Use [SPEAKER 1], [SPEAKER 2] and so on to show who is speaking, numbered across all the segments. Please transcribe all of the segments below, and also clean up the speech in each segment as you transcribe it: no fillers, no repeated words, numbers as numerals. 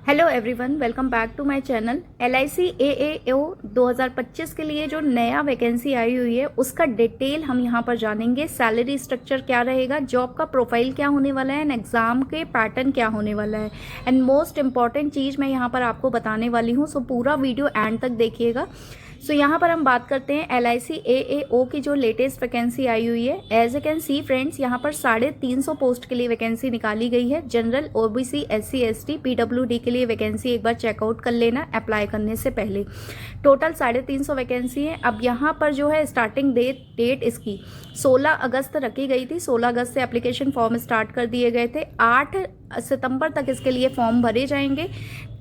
[SPEAKER 1] Hello everyone, welcome back to my channel. LIC AAO 2025 के लिए जो नया वैकेंसी आई हुई है उसका डिटेल हम यहाँ पर जानेंगे। सैलरी स्ट्रक्चर क्या रहेगा, जॉब का प्रोफाइल क्या होने वाला है, एंड एग्जाम के पैटर्न क्या होने वाला है, एंड मोस्ट इंपॉर्टेंट चीज़ मैं यहाँ पर आपको बताने वाली हूँ। सो पूरा वीडियो एंड तक देखिएगा। सो यहाँ पर हम बात करते हैं LIC AAO की जो लेटेस्ट वैकेंसी आई हुई है। As a can see friends, यहाँ पर 350 पोस्ट के लिए वैकेंसी निकाली गई है। General, OBC, SC ST, PWD के लिए वैकेंसी एक बार चेकआउट कर लेना अप्लाई करने से पहले। टोटल 350 वैकेंसी है। अब यहाँ पर जो है स्टार्टिंग डेट इसकी 16 अगस्त रखी गई थी। 16 अगस्त से एप्लीकेशन फॉर्म स्टार्ट कर दिए गए थे। 8 सितंबर तक इसके लिए फॉर्म भरे जाएंगे।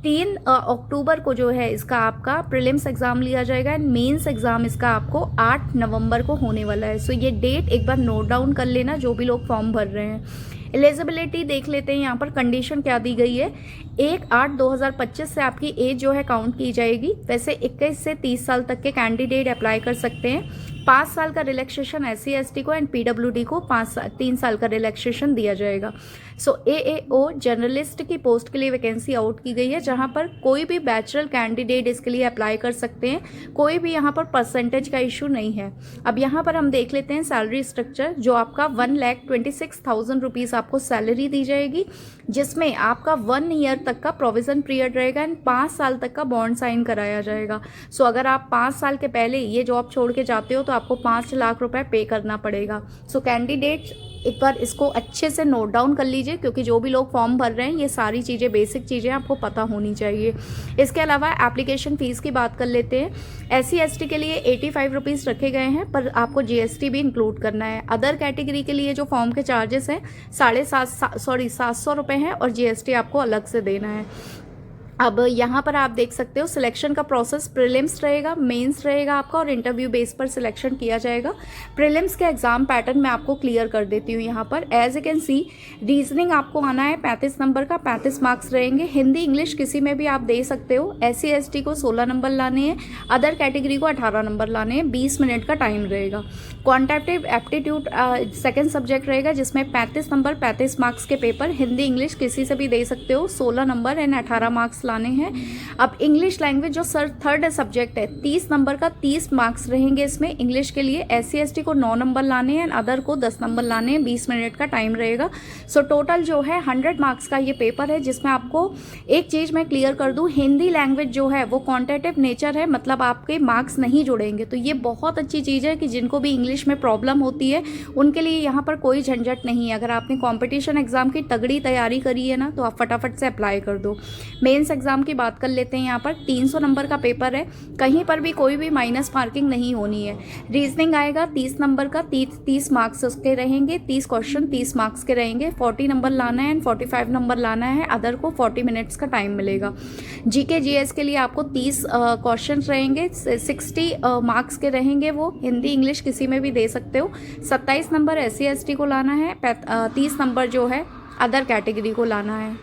[SPEAKER 1] 3 अक्टूबर को जो है इसका आपका प्रीलिम्स एग्जाम लिया जाएगा एंड मेंस एग्जाम इसका आपको 8 नवंबर को होने वाला है। सो ये डेट एक बार नोट डाउन कर लेना जो भी लोग फॉर्म भर रहे हैं। एलिजिबिलिटी देख लेते हैं, यहाँ पर कंडीशन क्या दी गई है। 1/8/2025 से आपकी एज जो है काउंट की जाएगी। वैसे 21 से 30 साल तक के कैंडिडेट अप्लाई कर सकते हैं। 5 साल का रिलैक्सेशन SC ST को एंड PWD को 3 साल का रिलैक्सेशन दिया जाएगा। सो AAO जर्नलिस्ट की पोस्ट के लिए वैकेंसी आउट की गई है, जहां पर कोई भी बैचलर कैंडिडेट इसके लिए अप्लाई कर सकते हैं। कोई भी यहाँ पर परसेंटेज का इशू नहीं है। अब यहाँ पर हम देख लेते हैं सैलरी स्ट्रक्चर। जो आपका 1,26,000 रुपीज़ आपको सैलरी दी जाएगी, जिसमें आपका 1 ईयर तक का प्रोविजन पीरियड रहेगा एंड 5 साल तक का बॉन्ड साइन कराया जाएगा। सो अगर आप 5 साल के पहले ये जॉब छोड़ के जाते हो तो आपको 5 लाख रुपए पे करना पड़ेगा। सो कैंडिडेट एक बार इसको अच्छे से नोट डाउन कर लीजिए, क्योंकि जो भी लोग फॉर्म भर रहे हैं ये सारी चीज़ें, बेसिक चीज़ें आपको पता होनी चाहिए। इसके अलावा एप्लीकेशन फ़ीस की बात कर लेते हैं। SC ST के लिए 85 रुपीज़ रखे गए हैं, पर आपको GST भी इंक्लूड करना है। अदर कैटेगरी के लिए जो फॉर्म के चार्जेस हैं 700 रुपये हैं और GST आपको अलग से देना है। अब यहाँ पर आप देख सकते हो सिलेक्शन का प्रोसेस प्रीलिम्स रहेगा, मेंस रहेगा आपका, और इंटरव्यू बेस पर सिलेक्शन किया जाएगा। प्रीलिम्स के एग्जाम पैटर्न मैं आपको क्लियर कर देती हूँ। यहाँ पर as a can see, reasoning आपको आना है 35 नंबर का, 35 मार्क्स रहेंगे। हिंदी इंग्लिश किसी में भी आप दे सकते हो। SC ST को 16 नंबर लाने हैं, अदर कैटेगरी को 18 नंबर लाने हैं। 20 मिनट का टाइम रहेगा। क्वांटिटेटिव एप्टीट्यूड सेकेंड सब्जेक्ट रहेगा, जिसमें 35 नंबर 35 मार्क्स के पेपर। हिंदी इंग्लिश किसी से भी दे सकते हो, 16 नंबर एंड 18 मार्क्स लाने हैं। अब इंग्लिश लैंग्वेज जो थर्ड सब्जेक्ट है, 30 नंबर का 30 मार्क्स रहेंगे इसमें। इंग्लिश के लिए SC ST को 9 नंबर लाने हैं, अदर को 10 नंबर लाने हैं। 20 मिनट का टाइम रहेगा। सो टोटल जो है 100 मार्क्स का ये पेपर है, जिसमें आपको एक चीज़ मैं क्लियर कर दूं, हिंदी लैंग्वेज जो है वो क्वांटिटेटिव नेचर है, मतलब आपके मार्क्स नहीं जुड़ेंगे। तो ये बहुत अच्छी चीज़ है कि जिनको भी इंग्लिश में प्रॉब्लम होती है उनके लिए यहाँ पर कोई झंझट नहीं है। अगर आपने कॉम्पिटिशन एग्जाम की तगड़ी तैयारी करी है ना, तो आप फटाफट से अप्लाई कर दो। मेंस एग्जाम की बात कर लेते हैं। यहाँ पर 300 नंबर का पेपर है, कहीं पर भी कोई भी माइनस मार्किंग नहीं होनी है। रीजनिंग आएगा 30 नंबर का, 30 मार्क्स उसके रहेंगे। 30 क्वेश्चन 30 मार्क्स के रहेंगे। 40 नंबर लाना है एंड 45 नंबर लाना है, अदर को 40 मिनट्स का टाइम मिलेगा। GK GS के लिए आपको 30 क्वेश्चन रहेंगे, 60 मार्क्स के रहेंगे वो। हिंदी इंग्लिश किसी में भी दे सकते हो। 27 नंबर SC ST को लाना है, 30 नंबर जो है अदर कैटेगरी को लाना है।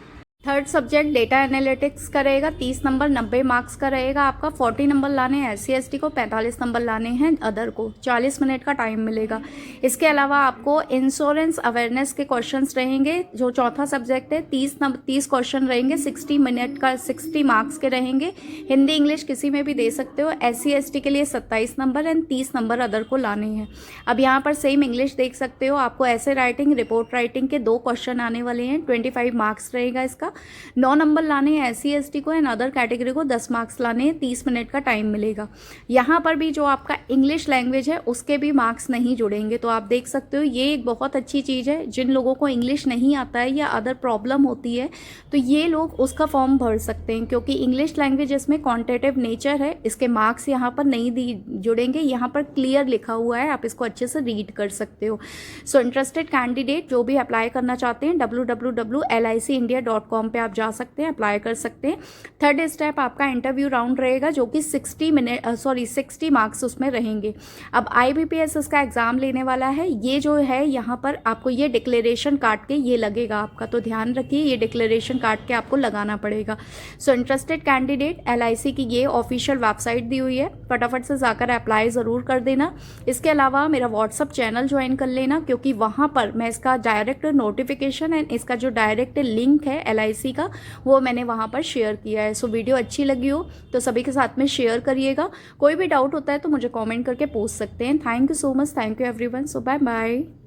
[SPEAKER 1] थर्ड सब्जेक्ट डेटा एनालिटिक्स का रहेगा, 30 नंबर 90 मार्क्स का रहेगा आपका। 40 नंबर लाने हैं SC ST को, 45 नंबर लाने हैं अदर को। 40 मिनट का टाइम मिलेगा। इसके अलावा आपको इंश्योरेंस अवेयरनेस के क्वेश्चंस रहेंगे, जो चौथा सब्जेक्ट है। 30 क्वेश्चन रहेंगे, 60 मिनट का, 60 मार्क्स के रहेंगे। हिंदी इंग्लिश किसी में भी दे सकते हो। SC ST के लिए 27 नंबर एंड 30 नंबर अदर को लाने हैं। अब यहाँ पर सेम इंग्लिश देख सकते हो, आपको ऐसे राइटिंग, रिपोर्ट राइटिंग के 2 क्वेश्चन आने वाले हैं। 25 मार्क्स रहेगा इसका। 9 नंबर लाने हैं SC ST को एंड अदर कैटेगरी को 10 मार्क्स लाने हैं। 30 मिनट का टाइम मिलेगा। यहाँ पर भी जो आपका इंग्लिश लैंग्वेज है उसके भी मार्क्स नहीं जुड़ेंगे। तो आप देख सकते हो ये एक बहुत अच्छी चीज़ है। जिन लोगों को इंग्लिश नहीं आता है या अदर प्रॉब्लम होती है तो ये लोग उसका फॉर्म भर सकते हैं, क्योंकि इंग्लिश लैंग्वेज इसमें क्वांटिटेटिव नेचर है। इसके मार्क्स यहाँ पर नहीं जुड़ेंगे, यहाँ पर क्लियर लिखा हुआ है, आप इसको अच्छे से रीड कर सकते हो। सो इंटरेस्टेड कैंडिडेट जो भी अप्लाई करना चाहते हैं www.licindia.com पे आप जा सकते हैं, अप्लाई कर सकते हैं। थर्ड स्टेप आपका इंटरव्यू राउंड रहेगा, जो कि 60 मार्क्स उसमें रहेंगे। अब IBPS इसका एग्जाम लेने वाला है। ये जो है यहाँ पर आपको ये डिक्लेरेशन काट के ये लगेगा आपका, तो ध्यान रखिए ये डिक्लेरेशन काट के आपको लगाना पड़ेगा। सो इंटरेस्टेड कैंडिडेट LIC की ये ऑफिशियल वेबसाइट दी हुई है, फटाफट से जाकर अप्लाई ज़रूर कर देना। इसके अलावा मेरा व्हाट्सअप चैनल ज्वाइन कर लेना, क्योंकि वहाँ पर मैं इसका डायरेक्ट नोटिफिकेशन एंड इसका जो डायरेक्ट लिंक है LIC LIC का, वो मैंने वहाँ पर शेयर किया है। सो वीडियो अच्छी लगी हो तो सभी के साथ में शेयर करिएगा। कोई भी डाउट होता है तो मुझे कॉमेंट करके पूछ सकते हैं। Thank you so much, thank you everyone. So bye bye.